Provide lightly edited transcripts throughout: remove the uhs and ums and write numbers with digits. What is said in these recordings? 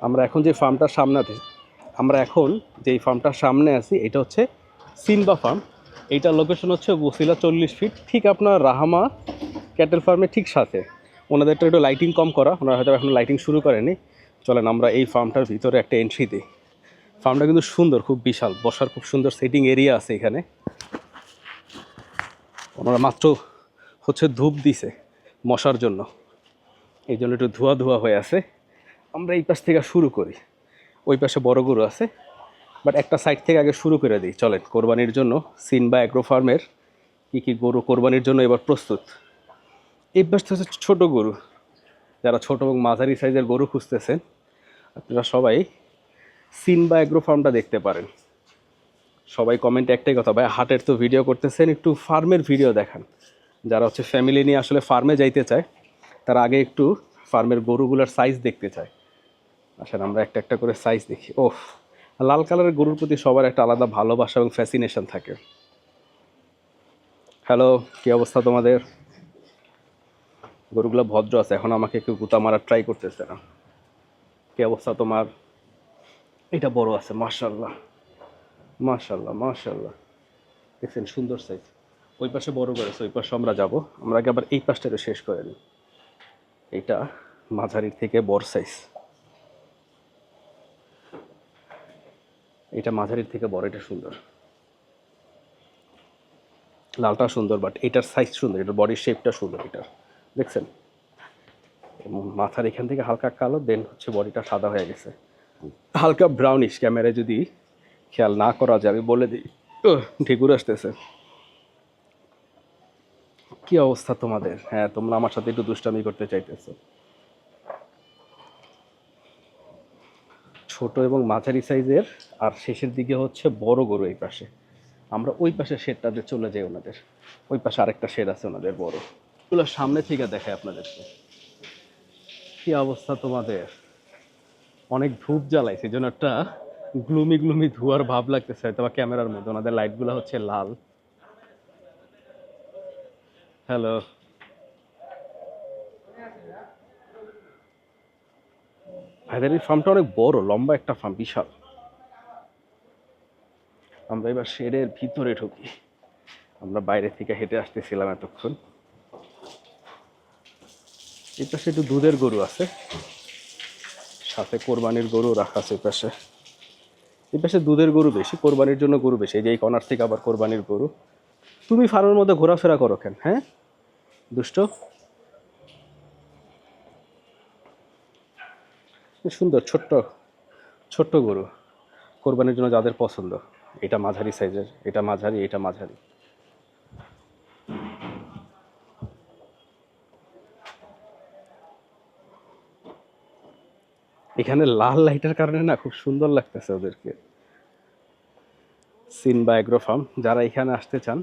আমরা এখন যে ফার্মটার সামনে আছি, এটা হচ্ছে সিম্বা ফার্ম। এইটার লোকেশন হচ্ছে বসিলা 40 ফিট, ঠিক আপনার রাহামা ক্যাটেল ফার্মের ঠিক সাথে। ওনাদেরটা একটু লাইটিং কম করা, ওনারা হয়তো এখন লাইটিং শুরু করেনি। চলেন আমরা এই ফার্মটার ভিতরে একটা এন্ট্রি দিই। ফার্মটা কিন্তু সুন্দর, খুব বিশাল, বসার খুব সুন্দর সেটিং এরিয়া আছে এখানে। ওনারা মাত্র হচ্ছে ধূপ দিছে মশার জন্য, এই জন্য একটু ধোয়া ধোয়া হয়ে আছে। আমরা এই পাশ থেকে শুরু করি, ওই পাশে বড় গরু আছে, বাট একটা সাইড থেকে আগে শুরু করে দিই। চলেন, কোরবানির জন্য সিম্বা অ্যাগ্রো ফার্মের কী কী গরু কোরবানির জন্য এবার প্রস্তুত। এই পাশটা হচ্ছে ছোটো গরু। যারা ছোট এবং মাঝারি সাইজের গরু খুঁজতেছেন, আপনারা সবাই সিম্বা অ্যাগ্রো ফার্মটা দেখতে পারেন। সবাই কমেন্টে একটাই কথা, ভাই হাটের তো ভিডিও করতেছেন, একটু ফার্মের ভিডিও দেখান। যারা হচ্ছে ফ্যামিলি নিয়ে আসলে ফার্মে যাইতে চায়, তার আগে একটু ফার্মের গরুগুলোর সাইজ দেখতে চায়। আসেন আমরা একটা একটা করে সাইজ দেখি। ওহ, লাল কালারের গরুর প্রতি সবার একটা আলাদা ভালোবাসা এবং ফ্যাসিনেশন থাকে। হ্যালো, কী অবস্থা তোমাদের? গরুগুলো ভদ্র আছে, এখন আমাকে কেউ গুতা মারার ট্রাই করতেছে না। কী অবস্থা তোমার? এটা বড় আছে, মাশাল্লাহ মাশাল্লাহ মাশাল্লাহ। দেখছেন সুন্দর সাইজ। ওই পাশে বড় করেছে, ওই পাশে আমরা যাবো। আমরা আগে আবার এই পাশটা শেষ করে নিই। এটা মাঝারির থেকে বড় সাইজ, এটা মাঝারির থেকে বড়, এটা সুন্দর, লালটা সুন্দর, বাট এটার সাইজ সুন্দর, এটার বডির শেপটা সুন্দর। এটার দেখছেন মাথার এখান থেকে হালকা কালো, দেন হচ্ছে বডিটা সাদা হয়ে গেছে, হালকা ব্রাউনিশ। ক্যামেরায় যদি খেয়াল না করা যায়, আমি বলে দিই, ঢেকুর আসতেছে। কি অবস্থা তোমাদের? হ্যাঁ, তোমরা আমার সাথে একটু দুষ্টামি করতে চাইতেছো। ছোট এবং মাঝারি সাইজের, আর শেষের দিকে হচ্ছে বড় গরু এই পাশে। আমরা ওই পাশে শেডটাতে চলে যাই ওনাদের, ওই পাশে আরেকটা শেড আছে ওনাদের বড়। এগুলো সামনে থেকে দেখায় আপনাদেরকে। কি অবস্থা তোমাদের? অনেক ধূপ জ্বালাইছে, এই জন্য একটা গ্লুমি গ্লুমি ধোয়ার ভাব লাগতেছে হয়তো বা ক্যামেরার মধ্যে। ওনাদের লাইটগুলো হচ্ছে লাল। হ্যালো, ভাইদের এই ফার্মটা অনেক বড়, লম্বা একটা ফার্ম, বিশাল। আমরা এবার শেডের ভিতরে ঢুকি। আমরা বাইরে থেকে হেঁটে আসতেছিলাম এতক্ষণ। এই পাশে একটু দুধের গরু আছে, সাথে কোরবানির গরু রাখা আছে। এই পাশে দুধের গরু বেশি, কোরবানির জন্য গরু বেশি। এই যে এই কর্নার থেকে আবার কোরবানির গরু। তুমি ফার্মের মধ্যে ঘোরাফেরা করো কেন? হ্যাঁ দুষ্ট। সুন্দর ছোট্ট ছোট্ট গরু, কোরবানির জন্য যাদের পছন্দ। এটা মাঝারি সাইজের, এটা মাঝারি, এটা মাঝারি। এখানে লাল লাইটের কারণে না খুব সুন্দর লাগতেছে ওদেরকে। সিম্বা অ্যাগ্রো ফার্ম, যারা এখানে আসতে চান,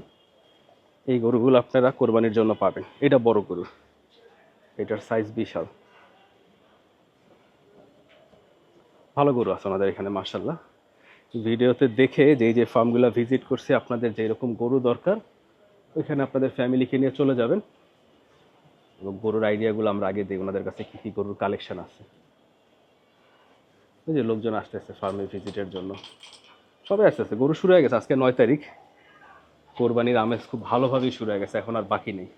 এই গরুগুলো আপনারা কোরবানির জন্য পাবেন। এটা বড় গরু, এটার সাইজ বিশাল। ভালো গরু আছে আমাদের এখানে মাশাল্লাহ। ভিডিওতে দেখে যে ফার্মগুলো ভিজিট করছে, আপনাদের যেরকম গরু দরকার, ওইখানে আপনাদের ফ্যামিলিকে নিয়ে চলে যাবেন। এবং গরুর আইডিয়াগুলো আমরা আগে দিই, ওনাদের কাছে কী কী গরুর কালেকশন আছে। ওই যে লোকজন আসতেছে ফার্মে ভিজিটের জন্য, সবাই আসতেছে। গরু শুরু হয়ে গেছে, আজকে 9 তারিখ। কোরবানির আমেজ খুব ভালোভাবেই শুরু হয়ে গেছে, এখন আর বাকি নেই।